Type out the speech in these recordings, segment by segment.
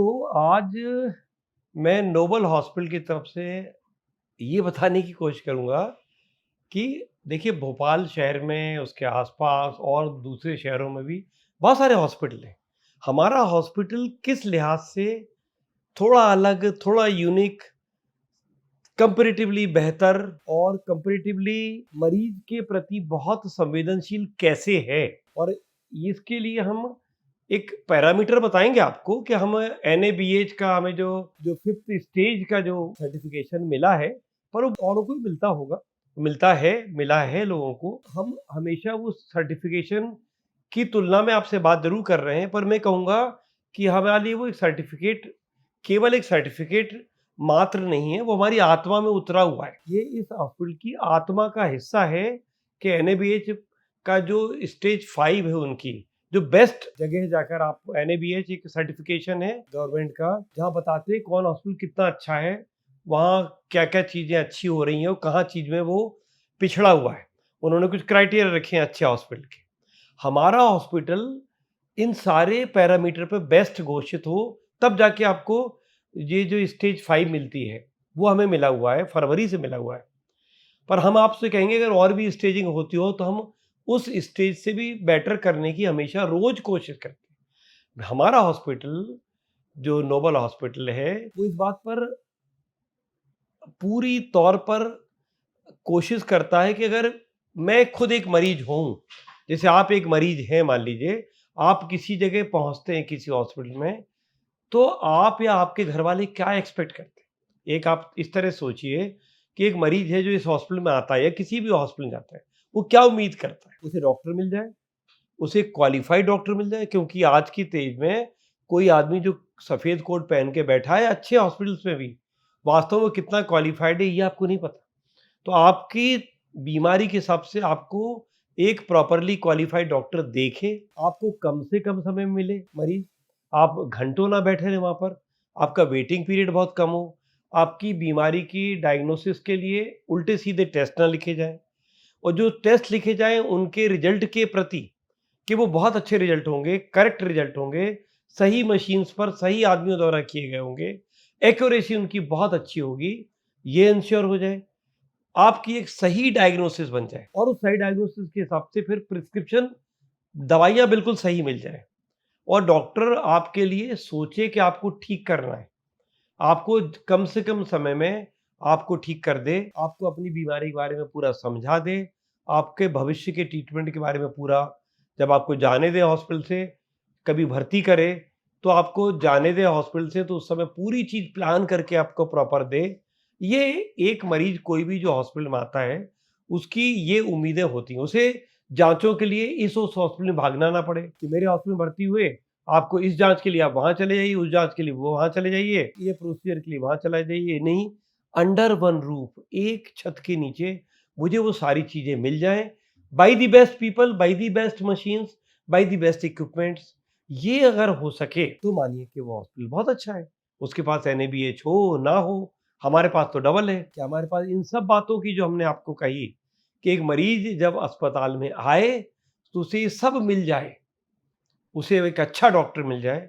दोस्तों, आज मैं नोबल हॉस्पिटल की तरफ से ये बताने की कोशिश करूँगा कि देखिए भोपाल शहर में, उसके आस-पास और दूसरे शहरों में भी बहुत सारे हॉस्पिटल हैं। हमारा हॉस्पिटल किस लिहाज से थोड़ा अलग, थोड़ा यूनिक, कंपैरेटिवली बेहतर और कंपैरेटिवली मरीज़ के प्रति बहुत संवेदनशील कैसे है? और इसके लिए हम एक पैरामीटर बताएँगे आपको कि हम एनएबीएच का हमें जो जो 5th स्टेज का जो सर्टिफ़िकेशन मिला है, पर वो औरों को भी मिलता होगा। मिला है लोगों को। हम हमेशा उस सर्टिफ़िकेशन की तुलना में आपसे बात ज़रूर कर रहे हैं, पर मैं कहूँगा कि हमारे लिए वो एक सर्टिफ़िकेट केवल एक सर्टिफ़िकेट मात्र नहीं है, वो हमारी आत्मा में उतरा हुआ है। ये इस हॉस्पिटल की आत्मा का हिस्सा है कि एनएबीएच का जो स्टेज 5 है उनकी, जो बेस्ट जगह जाकर आप एनएबीएच एक सर्टिफिकेशन है गवर्नमेंट का, जहाँ बताते हैं कौन हॉस्पिटल कितना अच्छा है, वहाँ क्या-क्या चीज़ें अच्छी हो रही हैं और कहाँ चीज़ में वो पिछड़ा हुआ है। उन्होंने कुछ क्राइटेरिया रखे हैं अच्छे हॉस्पिटल के। हमारा हॉस्पिटल इन सारे पैरामीटर पे बेस्ट घोषित हो, तब जाके आपको ये जो स्टेज 5 मिलती है, वो हमें मिला हुआ है, फरवरी से मिला हुआ है। पर हम आपसे कहेंगे अगर और भी स्टेजिंग होती हो तो हम उस स्टेज से भी बेटर करने की हमेशा रोज़ कोशिश करते हैं। हमारा हॉस्पिटल जो नोबल हॉस्पिटल है, वो इस बात पर पूरी तौर पर कोशिश करता है कि अगर मैं खुद एक मरीज़ हूँ, जैसे आप एक मरीज़ हैं मान लीजिए, आप किसी जगह पहुँचते हैं किसी हॉस्पिटल में, तो आप या आपके घरवाले क्या एक्सपेक्ट करते हैं? एक आप इस तरह सोचिए कि एक मरीज़ है जो इस हॉस्पिटल में आता है या किसी भी हॉस्पिटल में जाता है, वो क्या उम्मीद करता है? उसे डॉक्टर मिल जाए, उसे क्वालिफ़ाइड डॉक्टर मिल जाए, क्योंकि आज की तेज में कोई आदमी जो सफ़ेद कोट पहन के बैठा है अच्छे हॉस्पिटल्स में भी, वास्तव में कितना क्वालिफ़ाइड है ये आपको नहीं पता। तो आपकी बीमारी के हिसाब से आपको एक प्रॉपरली क्वालिफ़ाइड डॉक्टर देखे, आपको कम से कम समय में मिले मरीज़, आप घंटों ना बैठे रहें वहाँ पर, आपका वेटिंग पीरियड बहुत कम हो, आपकी बीमारी की डायग्नोसिस के लिए उल्टे-सीधे टेस्ट ना लिखे जाएँ और जो टेस्ट लिखे जाएँ उनके रिज़ल्ट के प्रति कि वो बहुत अच्छे रिज़ल्ट होंगे, करेक्ट रिज़ल्ट होंगे, सही मशीन्स पर सही आदमियों द्वारा किए गए होंगे, एक्यूरेसी उनकी बहुत अच्छी होगी, ये एंश्योर हो जाए। आपकी एक सही डायग्नोसिस बन जाए और उस सही डायग्नोसिस के हिसाब से फिर प्रिस्क्रिप्शन दवाइयाँ बिल्कुल सही मिल जाएँ और डॉक्टर आपके लिए सोचे कि आपको ठीक करना है। आपको कम से कम समय में आपको ठीक कर दे, आपको अपनी बीमारी के बारे में पूरा समझा दे, आपके भविष्य के ट्रीटमेंट के बारे में पूरा जब आपको जाने दें हॉस्पिटल से, कभी भर्ती करे, तो आपको जाने दें हॉस्पिटल से तो उस समय पूरी चीज़ प्लान करके आपको प्रॉपर दे। ये एक मरीज़ कोई भी जो हॉस्पिटल में आता है, उसकी ये उम्मीदें होती हैं। उसे जाँचों के लिए इस उस हॉस्पिटल में भागना ना पड़े कि मेरे हॉस्पिटल में भर्ती हुए, आपको इस जाँच के लिए आप वहाँ चले जाइए, उस जाँच के लिए वो वहाँ चले जाइए, ये प्रोसीजर के लिए वहाँ चला जाइए। नहीं, अंडर वन रूफ, एक छत के नीचे मुझे वो सारी चीज़ें मिल जाएँ, by the best people, by the best machines, by the best equipments. ये अगर हो सके, तो मानिए कि वो हॉस्पिटल बहुत अच्छा है। उसके पास एनएबीएच हो, ना हो, हमारे पास तो डबल है कि हमारे पास इन सब बातों की जो हमने आपको कही कि एक मरीज़ जब अस्पताल में आए, तो उसे ये सब मिल जाए। उसे एक अच्छा डॉक्टर मिल जाए,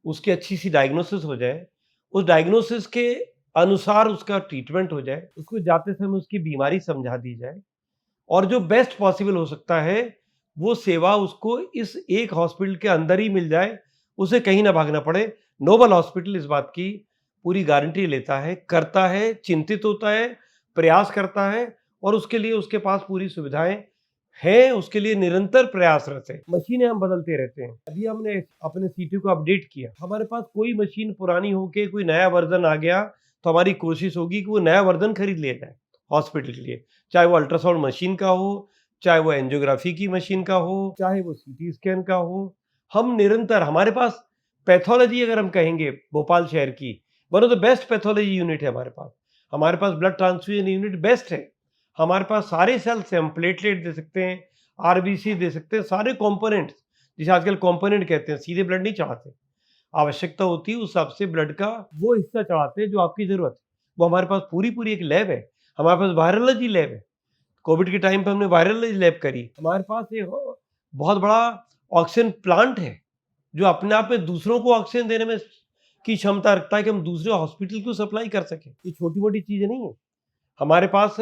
उसकी अच्छी-सी डायग्नोसिस हो जाए, उस डायग्नोसिस के अनुसार उसका ट्रीटमेंट हो जाए, उसको जाते समय उसकी बीमारी समझा दी जाए और जो बेस्ट पॉसिबल हो सकता है, वो सेवा उसको इस एक हॉस्पिटल के अंदर ही मिल जाए, उसे कहीं ना भागना पड़े। नोबल हॉस्पिटल इस बात की पूरी गारंटी लेता है, करता है, चिंतित होता है, प्रयास करता है और उसके लिए उसके पास पूरी सुविधाएँ हैं, उसके लिए निरंतर प्रयासरत है। मशीनें हम बदलते रहते हैं। अभी हमने अपने सीपीयू को अपडेट किया। हमारे पास कोई मशीन पुरानी होके कोई नया वर्ज़न आ गया, तो हमारी कोशिश होगी कि वो नया वर्ज़न खरीद लिया जाए हॉस्पिटल के लिए। चाहे वो अल्ट्रासाउंड मशीन का हो, चाहे वो एंजियोग्राफी की मशीन का हो, चाहे वो सीटी स्कैन का हो। हम निरंतर हमारे पास पैथोलॉजी अगर हम कहेंगे भोपाल शहर की, one of the best pathology unit है हमारे पास। हमारे पास ब्लड ट्रांसफ्यूजन यूनिट बेस्ट है। हमारे पास सारे सेल्स हैं, हम प्लेटलेट दे सकते हैं, आरबीसी दे सकते हैं, सारे कंपोनेंट्स जिसे आजकल कंपोनेंट कहते हैं, सीधे ब्लड नहीं चढ़ाते। आवश्यकता होती है उस हिसाब से ब्लड का वो हिस्सा चढ़ाते हैं जो आपकी ज़रूरत है। वो हमारे पास पूरी-पूरी एक लैब है। हमारे पास वायरोलॉजी लैब है। कोविड के टाइम पे हमने वायरोलॉजी लैब करी। हमारे पास एक बहुत बड़ा ऑक्सीजन प्लांट है, जो अपने आप में दूसरों को ऑक्सीजन देने में की क्षमता रखता है कि हम दूसरे हॉस्पिटल को सप्लाई कर सकें। ये छोटी-मोटी चीज़ें नहीं है। हमारे पास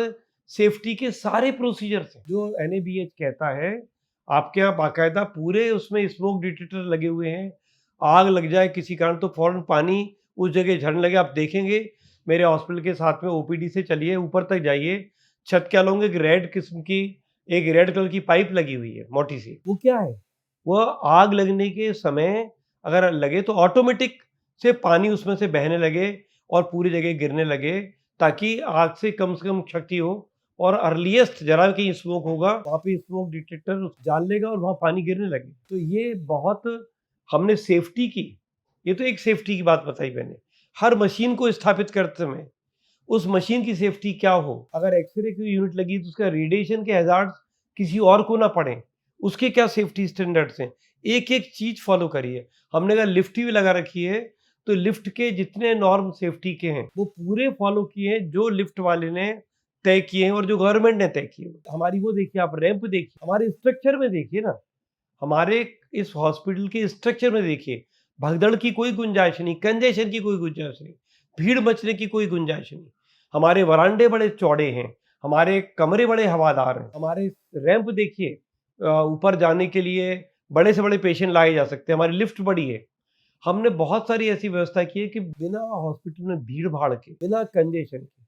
सेफ्टी के सारे प्रोसीजर्स हैं। जो एनएबीएच कहता है, आपके यहाँ बाकायदा पूरे उसमें स्मोक डिटेक्टर लगे हुए हैं। आग लग जाए किसी कारण तो फ़ौरन पानी उस जगह झड़ने लगे। आप देखेंगे मेरे हॉस्पिटल के साथ में ओपीडी से चलिए ऊपर तक जाइए, छत के अलोंग एक रेड किस्म की एक रेड कलर की पाइप लगी हुई है मोटी-सी। वो क्या है? वो आग लगने के समय अगर लगे तो ऑटोमेटिक से पानी उसमें से बहने लगे और पूरी जगह गिरने लगे, ताकि आग से कम क्षति हो और अर्लीस्ट जरा कहीं स्मोक होगा, वहाँ पे स्मोक डिटेक्टर जान लेगा और वहाँ पानी गिरने लगे। तो ये बहुत हमने सेफ्टी की, ये तो एक सेफ्टी की बात बताई मैंने। हर मशीन को स्थापित करते समय उस मशीन की सेफ्टी क्या हो, अगर एक्सरे की यूनिट लगी तो उसका रेडिएशन के हैजार्ड्स किसी और को ना पड़े, उसके क्या सेफ्टी स्टैंडर्ड्स हैं, एक-एक चीज़ फॉलो करिए। हमने अगर लिफ्ट भी लगा रखी है, तो लिफ्ट के जितने नॉर्म सेफ्टी के हैं, वो पूरे फॉलो किए हैं जो लिफ्ट वाले ने तय किए हैं और जो गवर्नमेंट ने तय किए हैं। हमारी वो देखिए, आप रैंप देखिए, हमारे स्ट्रक्चर में देखिए ना, हमारे इस हॉस्पिटल के स्ट्रक्चर में देखिए, भगदड़ की कोई गुंजाइश नहीं, कंजेशन की कोई गुंजाइश नहीं, भीड़ मचने की कोई गुंजाइश नहीं। हमारे वरांडे बड़े चौड़े हैं, हमारे कमरे बड़े हवादार हैं, हमारे रैंप देखिए, ऊपर जाने के लिए बड़े से बड़े पेशेंट लाए जा सकते हैं, हमारी लिफ्ट बड़ी है। हमने बहुत सारी ऐसी व्यवस्था की है कि बिना हॉस्पिटल में भीड़-भाड़ के, बिना कंजेशन के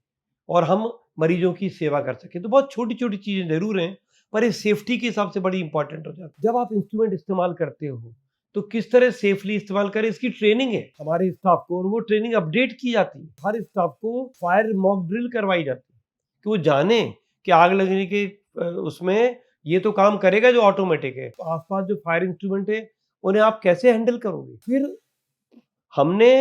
और हम मरीजों की सेवा कर सकें। तो बहुत छोटी-छोटी चीज़ें ज़रूर हैं, पर ये सेफ्टी के हिसाब से बड़ी इंपॉर्टेंट हो जाती है। जब आप इंस्ट्रूमेंट इस्तेमाल करते हो, तो किस तरह सेफली इस्तेमाल करें, इसकी ट्रेनिंग है हमारे स्टाफ को और वो ट्रेनिंग अपडेट की जाती है। हर स्टाफ को फायर मॉक ड्रिल करवाई जाती है कि वो जाने कि आग लगने के उसमें ये तो काम करेगा जो ऑटोमेटिक है। तो आस-पास जो फायर इंस्ट्रूमेंट है, उन्हें आप कैसे हैंडल करोगे? फिर हमने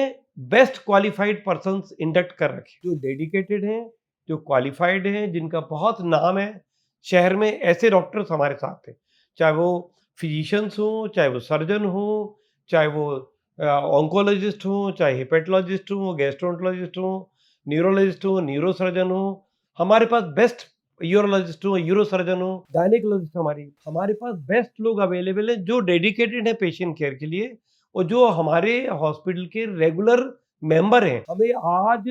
बेस्ट क्वालिफाइड पर्सन्स इंडक्ट कर रखे, जो डेडिकेटेड हैं, जो क्वालिफाइड हैं, जिनका बहुत नाम है शहर में, ऐसे डॉक्टर्स हमारे साथ हैं। चाहे वो फिजिशियंस हों, चाहे वो सर्जन हों, चाहे वो ऑन्कोलॉजिस्ट हों, चाहे हेपेटोलॉजिस्ट हों, गैस्ट्रोएंटरोलॉजिस्ट हों, न्यूरोलॉजिस्ट हों, न्यूरोसर्जन हों, हमारे पास बेस्ट यूरोलॉजिस्ट हों, यूरोसर्जन हों, गायनेकोलॉजिस्ट हमारे पास बेस्ट लोग अवेलेबल हैं जो डेडिकेटेड हैं पेशेंट केयर के लिए और जो हमारे हॉस्पिटल के रेगुलर मेंबर हैं। हमें आज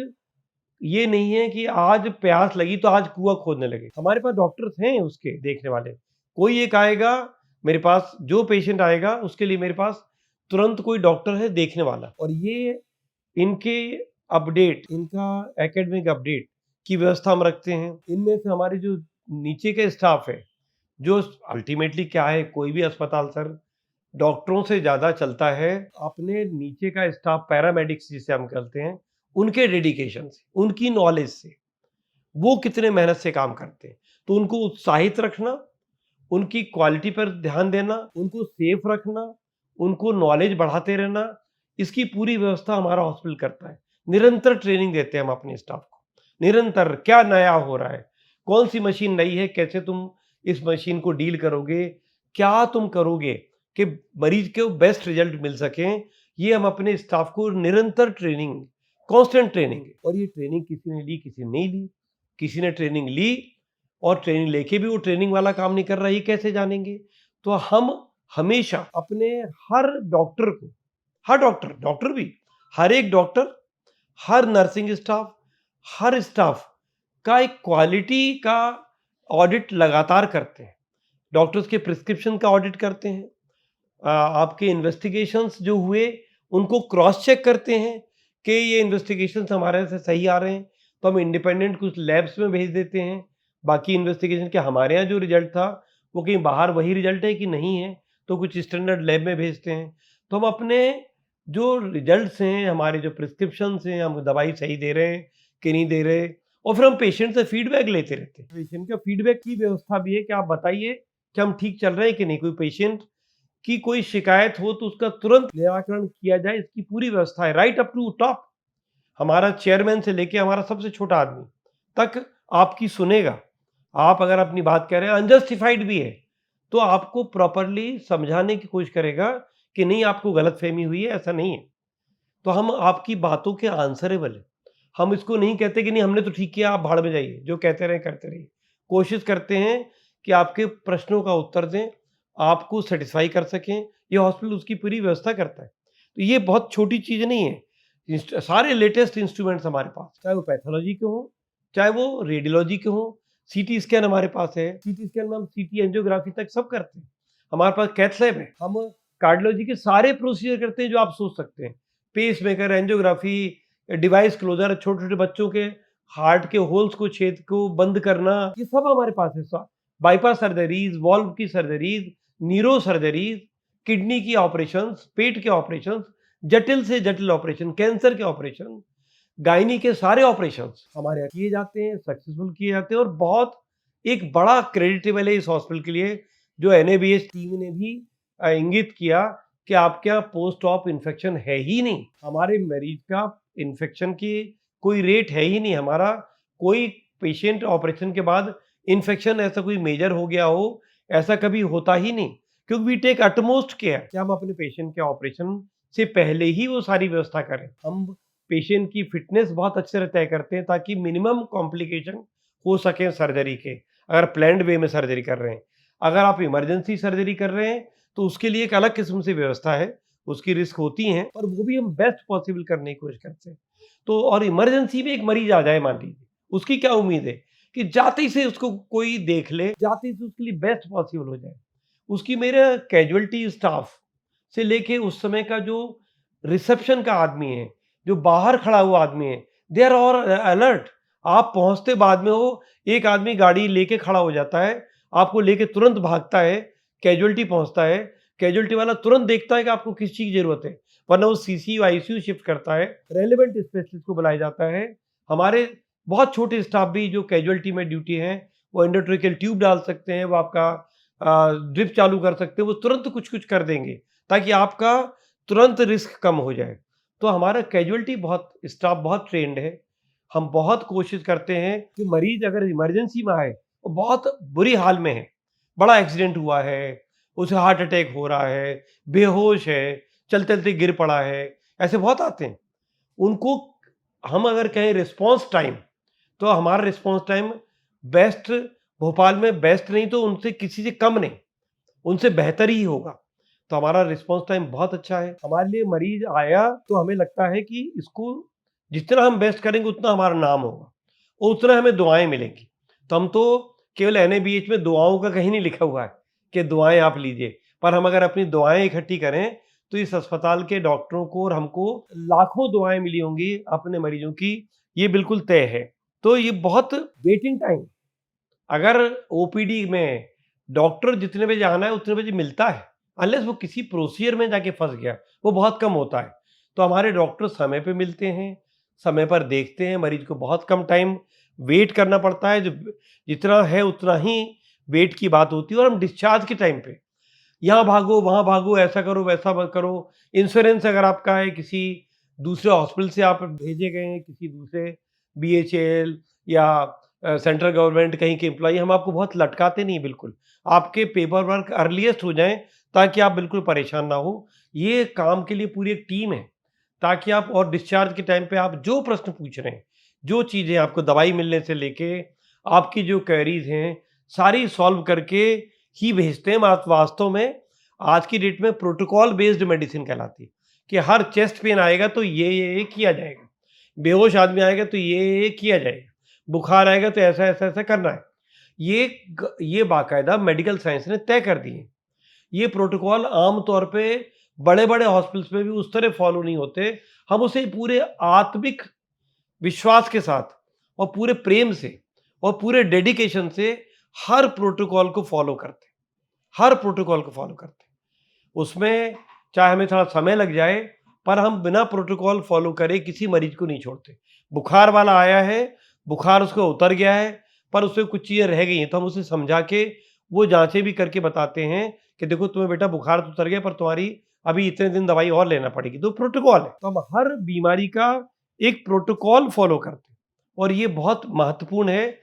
ये नहीं है कि आज प्यास लगी तो आज कुआँ खोदने लगे। हमारे पास डॉक्टर्स हैं उसके देखने वाले। कोई एक आएगा मेरे पास, जो पेशेंट आएगा उसके लिए मेरे पास तुरंत कोई डॉक्टर है देखने वाला और ये इनके अपडेट, इनका एकेडमिक अपडेट की व्यवस्था हम रखते हैं। इनमें से हमारे जो नीचे के स्टाफ है, जो अल्टीमेटली क्या है, कोई भी अस्पताल सर डॉक्टरों से ज़्यादा चलता है अपने नीचे का स्टाफ, पैरामेडिक्स जिसे हम कहते हैं, उनके डेडिकेशन से, उनकी नॉलेज से। वो कितने मेहनत से काम करते हैं। तो उनको उत्साहित रखना, उनकी क्वालिटी पर ध्यान देना, उनको सेफ रखना, उनको नॉलेज बढ़ाते रहना, इसकी पूरी व्यवस्था हमारा हॉस्पिटल करता है। निरंतर ट्रेनिंग देते हैं हम अपने स्टाफ को। निरंतर क्या नया हो रहा है, कौन-सी मशीन नई है, कैसे तुम इस मशीन को डील करोगे, क्या तुम करोगे कि मरीज को बेस्ट रिजल्ट मिल सकें, ये हम अपने स्टाफ को निरंतर ट्रेनिंग, कांस्टेंट ट्रेनिंग है। और ये ट्रेनिंग किसी ने ली, किसी ने नहीं ली। किसी ने ट्रेनिंग ली और ट्रेनिंग लेके भी वो ट्रेनिंग वाला काम नहीं कर रहा है, ये कैसे जानेंगे? तो हम हमेशा अपने हर डॉक्टर को, हर डॉक्टर भी, हर एक डॉक्टर, हर नर्सिंग स्टाफ, हर स्टाफ का एक क्वालिटी का ऑडिट लगातार करते हैं। डॉक्टर्स के प्रिस्क्रिप्शन का ऑडिट करते हैं। आपके इन्वेस्टिगेशंस जो हुए उनको क्रॉस चेक करते हैं कि ये इन्वेस्टिगेशंस हमारे से सही आ रहे हैं, तो हम इंडिपेंडेंट कुछ लैब्स में भेज देते हैं। बाकी इन्वेस्टिगेशन के हमारे यहाँ जो रिजल्ट था वो कहीं बाहर वही रिजल्ट है कि नहीं है, तो कुछ स्टैंडर्ड लैब में भेजते हैं। तो हम अपने जो रिजल्ट्स हैं, हमारे जो प्रिस्क्रिप्शंस हैं, हम दवाई सही दे रहे हैं कि नहीं दे रहे, और फिर हम पेशेंट से फीडबैक लेते रहते हैं। पेशेंट का फीडबैक की व्यवस्था भी है कि आप बताइए कि हम ठीक चल रहे हैं कि नहीं। कोई पेशेंट की कोई शिकायत हो तो उसका तुरंत निराकरण किया जाए, इसकी पूरी व्यवस्था है, राइट अप टू टॉप। हमारा चेयरमैन से लेके हमारा सबसे छोटा आदमी तक आपकी सुनेगा। आप अगर अपनी बात कह रहे हैं, अनजस्टिफाइड भी है, तो आपको प्रॉपर्ली समझाने की कोशिश करेगा कि नहीं, आपको गलतफहमी हुई है, ऐसा नहीं है। तो हम आपकी बातों के आंसरेबल हैं। हम इसको नहीं कहते कि नहीं हमने तो ठीक किया, आप भाड़ में जाइए, जो कहते रहे करते रहिए। कोशिश करते हैं कि आपके प्रश्नों का उत्तर दें, आपको सैटिस्फाई कर सकें। ये हॉस्पिटल उसकी पूरी व्यवस्था करता है। तो ये बहुत छोटी चीज़ नहीं है। सारे लेटेस्ट इंस्ट्रूमेंट्स हमारे पास, चाहे वो पैथोलॉजी के हों, चाहे वो रेडियोलॉजी के हों। सीटी स्कैन हमारे पास है, सीटी स्कैन में हम सीटी एंजियोग्राफी तक सब करते हैं। हमारे पास कैथ लैब है, हम कार्डियोलॉजी के सारे प्रोसीजर करते हैं जो आप सोच सकते हैं। Pace maker, angiography, device closure, छोटे-छोटे बच्चों के हार्ट के होल्स को, छेद को बंद करना, ये सब हमारे पास है। बाईपास सर्जरीज, वाल्व की सर्जरीज, न्यूरो सर्जरीज, किडनी की ऑपरेशंस, पेट के ऑपरेशंस, जटिल से जटिल ऑपरेशन, कैंसर के ऑपरेशन, गायनी के सारे ऑपरेशंस हमारे यहाँ किए जाते हैं, सक्सेसफुल किए जाते हैं। और बहुत एक बड़ा क्रेडिटेबल है इस हॉस्पिटल के लिए, जो एनएबीएच टीम ने भी इंगित किया कि आपके यहाँ पोस्ट ऑप इन्फेक्शन है ही नहीं। हमारे मरीज का इन्फेक्शन की कोई रेट है ही नहीं। हमारा कोई पेशेंट ऑपरेशन के बाद इन्फेक्शन ऐसा कोई मेजर हो गया हो, ऐसा कभी होता ही नहीं, क्योंकि वी टेक अटमोस्ट केयर कि हम अपने पेशेंट के ऑपरेशन से पहले ही वो सारी व्यवस्था करें। हम पेशेंट की फिटनेस बहुत अच्छे से तय करते हैं ताकि मिनिमम कॉम्प्लिकेशन हो सके सर्जरी के, अगर प्लान्ड वे में सर्जरी कर रहे हैं। अगर आप इमरजेंसी सर्जरी कर रहे हैं तो उसके लिए एक अलग किस्म से व्यवस्था है, उसकी रिस्क होती हैं, पर वो भी हम बेस्ट पॉसिबल करने की कोशिश करते हैं। तो और इमरजेंसी में एक मरीज आ जाए मान लीजिए, उसकी क्या उम्मीद है कि जाते ही से उसको कोई देख ले, जाते ही से उसके लिए बेस्ट पॉसिबल हो जाए। उसकी मेरा कैजुअल्टी स्टाफ से लेके उस समय का जो रिसेप्शन का आदमी है, जो बाहर खड़ा हुआ आदमी है, दे आर ऑल अलर्ट। आप पहुंचते बाद में हो, एक आदमी गाड़ी लेके खड़ा हो जाता है, आपको लेके तुरंत भागता है, कैजुअल्टी पहुंचता है, कैजुअल्टी वाला तुरंत देखता है कि आपको किस चीज की जरूरत है, वरना वो सीसीयू आईसीयू शिफ्ट करता है, रेलेवेंट स्पेशलिस्ट को बुलाया जाता है। हमारे बहुत छोटे स्टाफ भी जो कैजुअल्टी में ड्यूटी है, वो एंडोट्रेकियल ट्यूब डाल सकते हैं, वो आपका ड्रिप चालू कर सकते हैं, वो तुरंत कुछ कुछ कर देंगे ताकि आपका तुरंत रिस्क कम हो जाए। तो हमारा कैजुअल्टी बहुत स्टाफ बहुत ट्रेंड है। हम बहुत कोशिश करते हैं कि मरीज अगर इमरजेंसी में आए, वो बहुत बुरी हाल में है, बड़ा एक्सीडेंट हुआ है, उसे हार्ट अटैक हो रहा है, बेहोश है, चलते-चलते गिर पड़ा है, ऐसे बहुत आते हैं। उनको हम अगर कहें रिस्पॉन्स टाइम, तो हमारा रिस्पॉन्स टाइम बेस्ट, भोपाल में बेस्ट नहीं तो उनसे किसी से कम नहीं, उनसे बेहतर ही होगा। तो हमारा रिस्पॉन्स टाइम बहुत अच्छा है। हमारे लिए मरीज आया तो हमें लगता है कि इसको जितना हम बेस्ट करेंगे उतना हमारा नाम होगा और उतना हमें दुआएँ मिलेंगी। तो हम तो केवल एनएबीएच में दुआओं का कहीं नहीं लिखा हुआ है कि दुआएँ आप लीजिए, पर हम अगर अपनी दुआएँ इकट्ठी करें तो इस अस्पताल के डॉक्टरों को और हमको लाखों दुआएँ मिली होंगी अपने मरीजों की, ये बिल्कुल तय है। तो ये बहुत वेटिंग टाइम, अगर ओपीडी में डॉक्टर जितने बजे आना है उतने बजे मिलता है, अनलेस वो किसी प्रोसीजर में जाके फंस गया, वो बहुत कम होता है। तो हमारे डॉक्टर समय पे मिलते हैं, समय पर देखते हैं, मरीज को बहुत कम टाइम वेट करना पड़ता है, जो जितना है उतना ही वेट की बात होती है। और हम डिस्चार्ज के टाइम पे यहाँ भागो वहाँ भागो, ऐसा करो वैसा मत करो। इंश्योरेंस अगर आपका है, किसी दूसरे हॉस्पिटल से आप भेजे गए हैं, किसी दूसरे बीएचएल या सेंट्रल गवर्नमेंट कहीं के एम्प्लॉई, हम आपको बहुत लटकाते नहीं बिल्कुल। आपके पेपर वर्क अर्लीस्ट हो जाएँ ताकि आप बिल्कुल परेशान ना हो। ये काम के लिए पूरी एक टीम है, ताकि आप और डिस्चार्ज के टाइम पे आप जो प्रश्न पूछ रहे हैं, जो चीज़ें आपको दवाई मिलने से लेके आपकी जो क्वेरीज़ हैं, सारी सॉल्व करके ही भेजते हैं। वास्तव में आज की डेट में प्रोटोकॉल बेस्ड मेडिसिन कहलाती है कि हर चेस्ट पेन आएगा तो ये किया जाएगा, बेहोश आदमी आएगा तो ये किया जाएगा, बुखार आएगा तो ऐसा करना है। ये बाकायदा मेडिकल साइंस ने तय कर दिए। ये प्रोटोकॉल आम तौर पे बड़े-बड़े हॉस्पिटल्स में भी उस तरह फॉलो नहीं होते। हम उसे पूरे आत्मिक विश्वास के साथ और पूरे प्रेम से और पूरे डेडिकेशन से हर प्रोटोकॉल को फॉलो करते हैं, हर प्रोटोकॉल को फॉलो करते हैं। उसमें चाहे हमें थोड़ा समय लग जाए, पर हम बिना प्रोटोकॉल फॉलो करे किसी मरीज को नहीं छोड़ते। बुखार वाला आया है, बुखार उसको उतर गया है, पर उसमें कुछ चीज़ें रह गई हैं, तो हम उसे समझा के वो जाँचें भी करके बताते हैं कि देखो तुम्हें बेटा बुखार तो उतर गया, पर तुम्हारी अभी इतने दिन दवाई और लेना पड़ेगी। तो प्रोटोकॉल है। तो हम हर बीमारी का एक प्रोटोकॉल फॉलो करते हैं और ये बहुत महत्वपूर्ण है।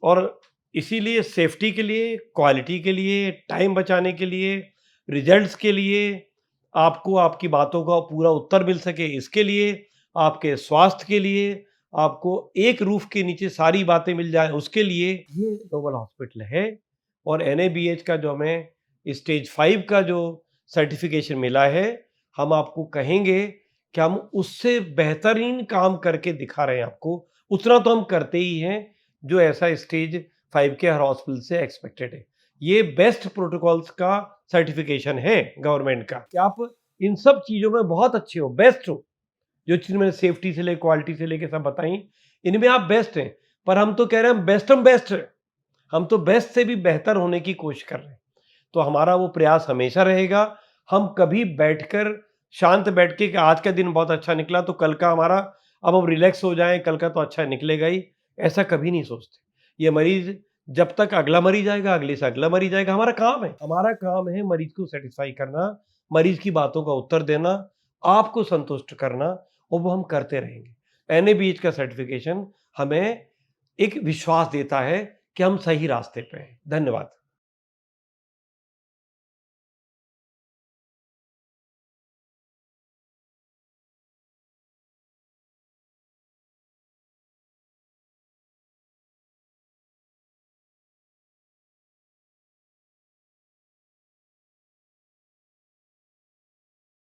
और इसीलिए सेफ्टी के लिए, क्वालिटी के लिए, टाइम बचाने के लिए, रिजल्ट्स के लिए, आपको आपकी बातों का पूरा उत्तर मिल सके इसके लिए, आपके स्वास्थ्य के लिए, आपको एक रूफ के नीचे सारी बातें मिल जाएँ उसके लिए, ये नोबल हॉस्पिटल है। और एनएबीएच का जो हमें स्टेज 5 का जो सर्टिफिकेशन मिला है, हम आपको कहेंगे कि हम उससे बेहतरीन काम करके दिखा रहे हैं आपको, उतना तो हम करते ही हैं, जो ऐसा स्टेज 5 के हर हॉस्पिटल से एक्सपेक्टेड है। ये बेस्ट प्रोटोकॉल्स का सर्टिफिकेशन है गवर्नमेंट का कि आप इन सब चीज़ों में बहुत अच्छे हो, बेस्ट हो। जो चीज़ मैंने सेफ्टी से ले क्वालिटी से लेके सब बताई, इनमें आप बेस्ट हैं। पर हम तो कह रहे हैं हम बेस्ट हैं। हम तो बेस्ट से भी बेहतर होने की कोशिश कर रहे हैं। तो हमारा वो प्रयास हमेशा रहेगा। हम कभी बैठकर शांत बैठ के कि आज का दिन बहुत अच्छा निकला तो कल का हमारा अब हम रिलैक्स हो जाएँ, कल का तो अच्छा निकलेगा ही, ऐसा कभी नहीं सोचते। ये मरीज़ जब तक अगला मरीज़ आएगा, अगले से अगला मरीज़ आएगा, हमारा काम है। हमारा काम है मरीज़ को सैटिस्फाई करना, मरीज़ की बातों का उत्तर देना, आपको संतुष्ट करना और वो हम करते रहेंगे। एनएबीएच का सर्टिफ़िकेशन हमें एक विश्वास देता है कि हम सही रास्ते पे हैं। धन्यवाद।